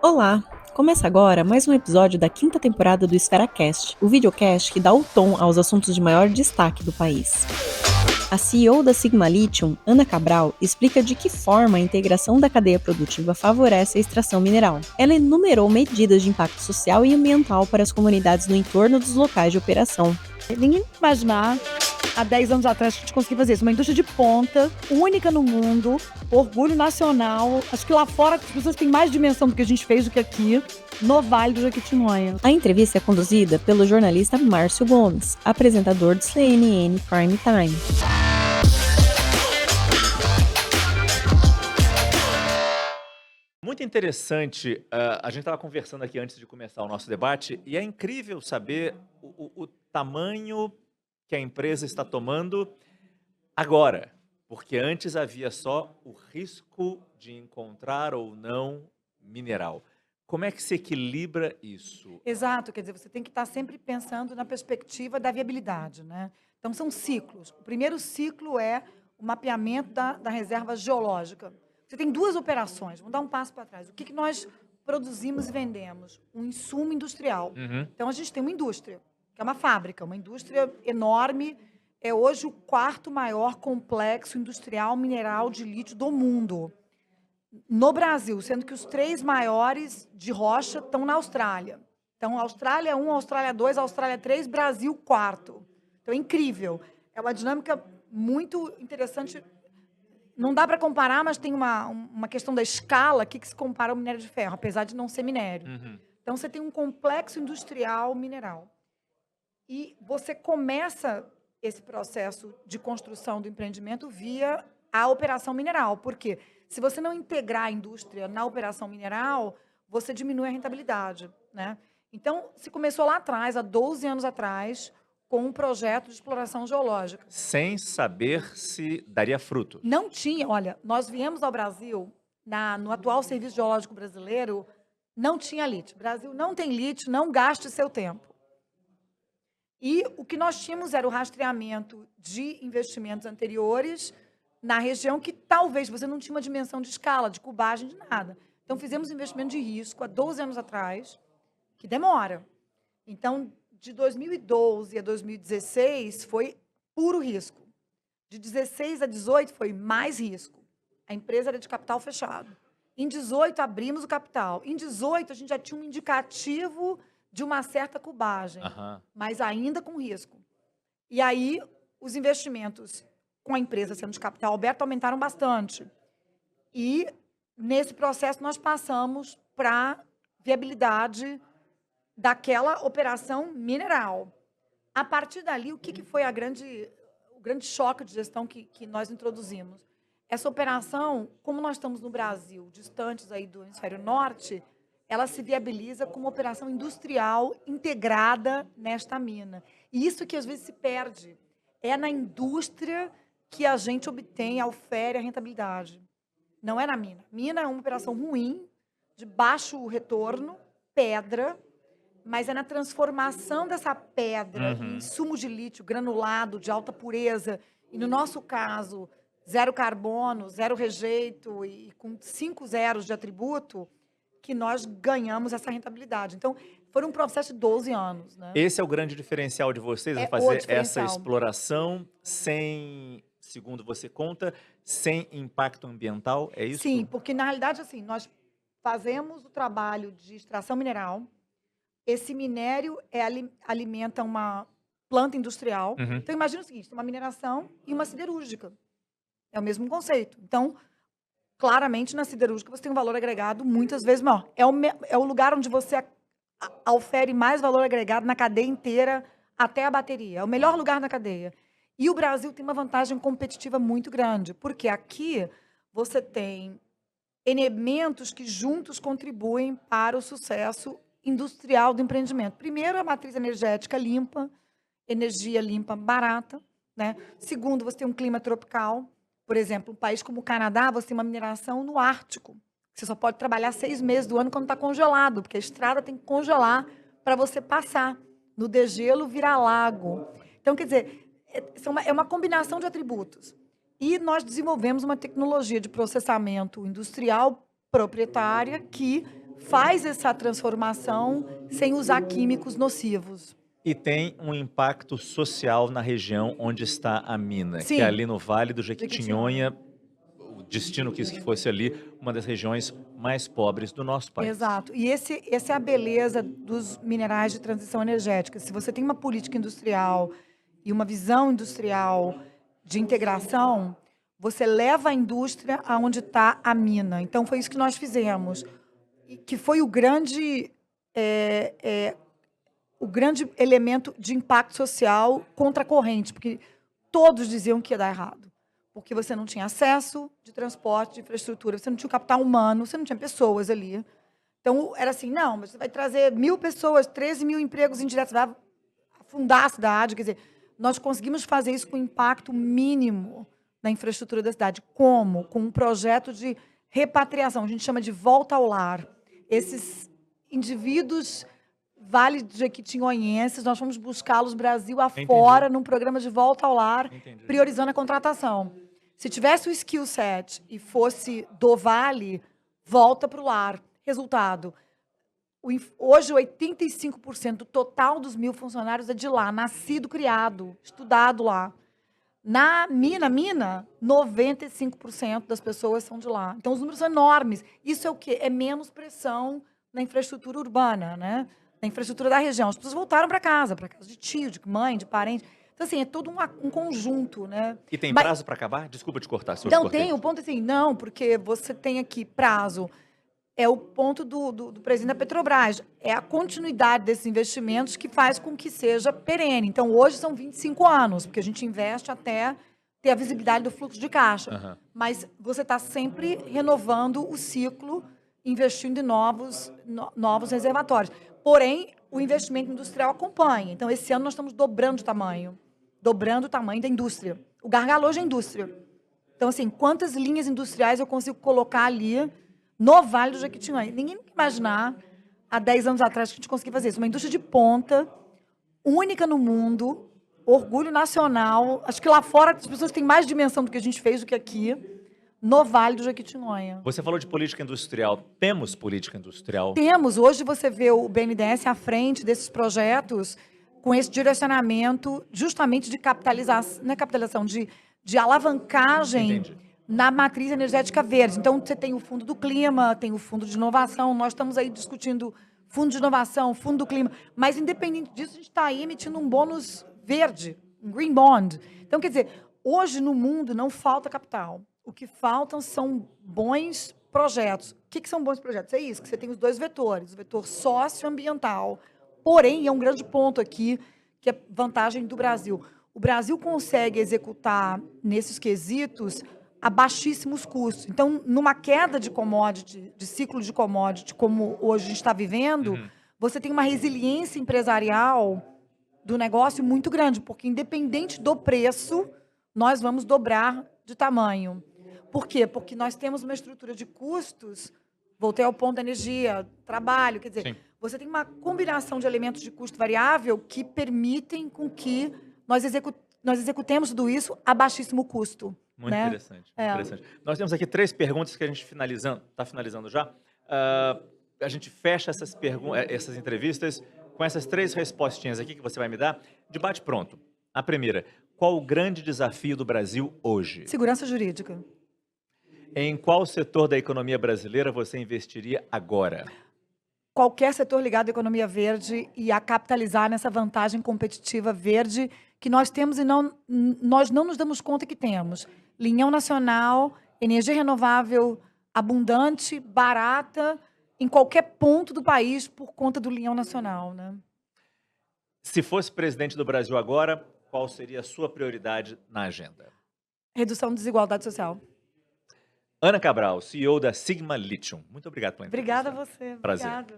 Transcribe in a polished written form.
Olá! Começa agora mais um episódio da quinta temporada do EsferaCast, o videocast que dá o tom aos assuntos de maior destaque do país. A CEO da Sigma Lithium, Ana Cabral, explica de que forma a integração da cadeia produtiva favorece a extração mineral. Ela enumerou medidas de impacto social e ambiental para as comunidades no entorno dos locais de operação. Ninguém imaginar, há 10 anos atrás, que a gente conseguia fazer isso. Uma indústria de ponta, única no mundo, orgulho nacional. Acho que lá fora as pessoas têm mais dimensão do que a gente fez do que aqui, no Vale do Jequitinhonha. A entrevista é conduzida pelo jornalista Márcio Gomes, apresentador do CNN Prime Time. Muito interessante, a gente estava conversando aqui antes de começar o nosso debate, e é incrível saber o tamanho que a empresa está tomando agora, porque antes havia só o risco de encontrar ou não mineral. Como é que se equilibra isso? Exato, quer dizer, você tem que estar sempre pensando na perspectiva da viabilidade, né? Então, são ciclos. O primeiro ciclo é o mapeamento da reserva geológica. Você tem duas operações, vamos dar um passo para trás. O que nós produzimos e vendemos? Um insumo industrial. Então, a gente tem uma indústria, que é uma fábrica, uma indústria enorme, é hoje o quarto maior complexo industrial mineral de lítio do mundo. No Brasil, sendo que os três maiores de rocha estão na Austrália. Então, Austrália 1, Austrália 2, Austrália 3, Brasil quarto. Então, é incrível. É uma dinâmica muito interessante. Não dá para comparar, mas tem uma questão da escala que se compara ao minério de ferro, apesar de não ser minério. Então, você tem um complexo industrial mineral. E você começa esse processo de construção do empreendimento via a operação mineral. Por quê? Se você não integrar a indústria na operação mineral, você diminui a rentabilidade, né? Então, se começou lá atrás, há 12 anos atrás, com um projeto de exploração geológica. Sem saber se daria fruto. Não tinha, olha, nós viemos ao Brasil, no atual Serviço Geológico Brasileiro, não tinha lítio. O Brasil não tem lítio, não gaste seu tempo. E o que nós tínhamos era o rastreamento de investimentos anteriores na região que talvez você não tinha uma dimensão de escala, de cubagem, de nada. Então, fizemos investimento de risco há 12 anos atrás, que demora. Então, de 2012 a 2016 foi puro risco. De 16 a 18 foi mais risco. A empresa era de capital fechado. Em 18 abrimos o capital. Em 18 a gente já tinha um indicativo de uma certa cubagem, mas ainda com risco. E aí, os investimentos com a empresa sendo de capital aberto aumentaram bastante. E, nesse processo, nós passamos para a viabilidade daquela operação mineral. A partir dali, o que foi o grande choque de gestão que nós introduzimos? Essa operação, como nós estamos no Brasil, distantes aí do hemisfério norte, ela se viabiliza como uma operação industrial integrada nesta mina. E isso que às vezes se perde. É na indústria que a gente obtém, ofere a rentabilidade. Não é na mina. Mina é uma operação ruim, de baixo retorno, pedra, mas é na transformação dessa pedra em insumo de lítio granulado, de alta pureza, e no nosso caso, zero carbono, zero rejeito e com 5 zeros de atributo, que nós ganhamos essa rentabilidade. Então, foi um processo de 12 anos, né? Esse é o grande diferencial de vocês, É é o fazer essa diferencial. exploração sem, segundo você conta, sem impacto ambiental, é isso? Sim, porque na realidade, assim, nós fazemos o trabalho de extração mineral, esse minério alimenta uma planta industrial. Então, imagina o seguinte, tem uma mineração e uma siderúrgica. É o mesmo conceito. Então, claramente, na siderúrgica, você tem um valor agregado muitas vezes maior. É o lugar onde você ofere mais valor agregado na cadeia inteira até a bateria. É o melhor lugar na cadeia. E o Brasil tem uma vantagem competitiva muito grande, porque aqui você tem elementos que juntos contribuem para o sucesso industrial do empreendimento. Primeiro, a matriz energética limpa, energia limpa barata, né? Segundo, você tem um clima tropical. Por exemplo, um país como o Canadá, você tem uma mineração no Ártico. Você só pode trabalhar 6 meses do ano quando está congelado, porque a estrada tem que congelar para você passar. No degelo, vira lago. Então, quer dizer, é uma combinação de atributos. E nós desenvolvemos uma tecnologia de processamento industrial proprietária que faz essa transformação sem usar químicos nocivos. E tem um impacto social na região onde está a mina, que é Sim. ali no Vale do Jequitinhonha. Jequitinhonha. O destino quis que fosse ali uma das regiões mais pobres do nosso país. Exato. E essa é a beleza dos minerais de transição energética. Se você tem uma política industrial e uma visão industrial de integração, você leva a indústria aonde está a mina. Então, foi isso que nós fizemos, e que foi o grande elemento de impacto social contra a corrente, porque todos diziam que ia dar errado. Porque você não tinha acesso de transporte, de infraestrutura, você não tinha capital humano, você não tinha pessoas ali. Então, era assim, não, mas você vai trazer 1.000 pessoas, 13 mil empregos indiretos, vai afundar a cidade. Quer dizer, nós conseguimos fazer isso com impacto mínimo na infraestrutura da cidade. Como? Com um projeto de repatriação, a gente chama de volta ao lar. Esses indivíduos Vale de Jequitinhonhenses, nós fomos buscá-los Brasil afora num programa de volta ao lar, priorizando a contratação. Se tivesse o skill set e fosse do Vale, volta para o lar. Resultado, hoje 85% do total dos 1.000 funcionários é de lá, nascido, criado, estudado lá. Na mina, 95% das pessoas são de lá. Então, os números são enormes. Isso é o quê? É menos pressão na infraestrutura urbana, né? Na infraestrutura da região. As pessoas voltaram para casa de tio, de mãe, de parente. Então, assim, é todo um conjunto, né? E tem prazo para acabar? Desculpa te cortar, se eu Não, te cortei. tem. O ponto é assim, não, porque você tem aqui prazo. É o ponto do presidente da Petrobras. É a continuidade desses investimentos que faz com que seja perene. Então, hoje são 25 anos, porque a gente investe até ter a visibilidade do fluxo de caixa. Uhum. Mas você está sempre renovando o ciclo, investindo em novos reservatórios. Porém, o investimento industrial acompanha. Então, esse ano nós estamos dobrando o tamanho da indústria. O gargalo hoje é indústria. Então, assim, quantas linhas industriais eu consigo colocar ali no Vale do Jequitinhonha? Ninguém ia imaginar, há 10 anos atrás, que a gente conseguia fazer isso. Uma indústria de ponta, única no mundo, orgulho nacional. Acho que lá fora as pessoas têm mais dimensão do que a gente fez do que aqui, no Vale do Jequitinhonha. Você falou de política industrial. Temos política industrial? Temos. Hoje você vê o BNDES à frente desses projetos com esse direcionamento justamente de capitalização, não é capitalização, de alavancagem. Entendi. Na matriz energética verde. Então, você tem o Fundo do Clima, tem o Fundo de Inovação, nós estamos aí discutindo Fundo de Inovação, Fundo do Clima, mas, independente disso, a gente está aí emitindo um bônus verde, um green bond. Então, quer dizer, hoje no mundo não falta capital. O que faltam são bons projetos. O que são bons projetos? É isso, que você tem os dois vetores, o vetor socioambiental. Porém, é um grande ponto aqui, que é vantagem do Brasil. O Brasil consegue executar, nesses quesitos, a baixíssimos custos. Então, numa queda de commodity, de ciclo de commodity, como hoje a gente está vivendo, você tem uma resiliência empresarial do negócio muito grande, porque independente do preço, nós vamos dobrar de tamanho. Por quê? Porque nós temos uma estrutura de custos, voltei ao ponto da energia, trabalho, quer dizer, Sim. Você tem uma combinação de elementos de custo variável que permitem com que nós executemos tudo isso a baixíssimo custo. Muito né? interessante, muito interessante. Nós temos aqui 3 perguntas que a gente está finalizando já. A gente fecha essas entrevistas com essas 3 respostinhas aqui que você vai me dar. Debate pronto. A primeira, qual o grande desafio do Brasil hoje? Segurança jurídica. Em qual setor da economia brasileira você investiria agora? Qualquer setor ligado à economia verde e a capitalizar nessa vantagem competitiva verde que nós temos e nós não nos damos conta que temos. Linhão nacional, energia renovável abundante, barata, em qualquer ponto do país por conta do linhão nacional. Né? Se fosse presidente do Brasil agora, qual seria a sua prioridade na agenda? Redução da desigualdade social. Ana Cabral, CEO da Sigma Lithium. Muito obrigado pela entrevista. Obrigada a você. Prazer. Obrigada.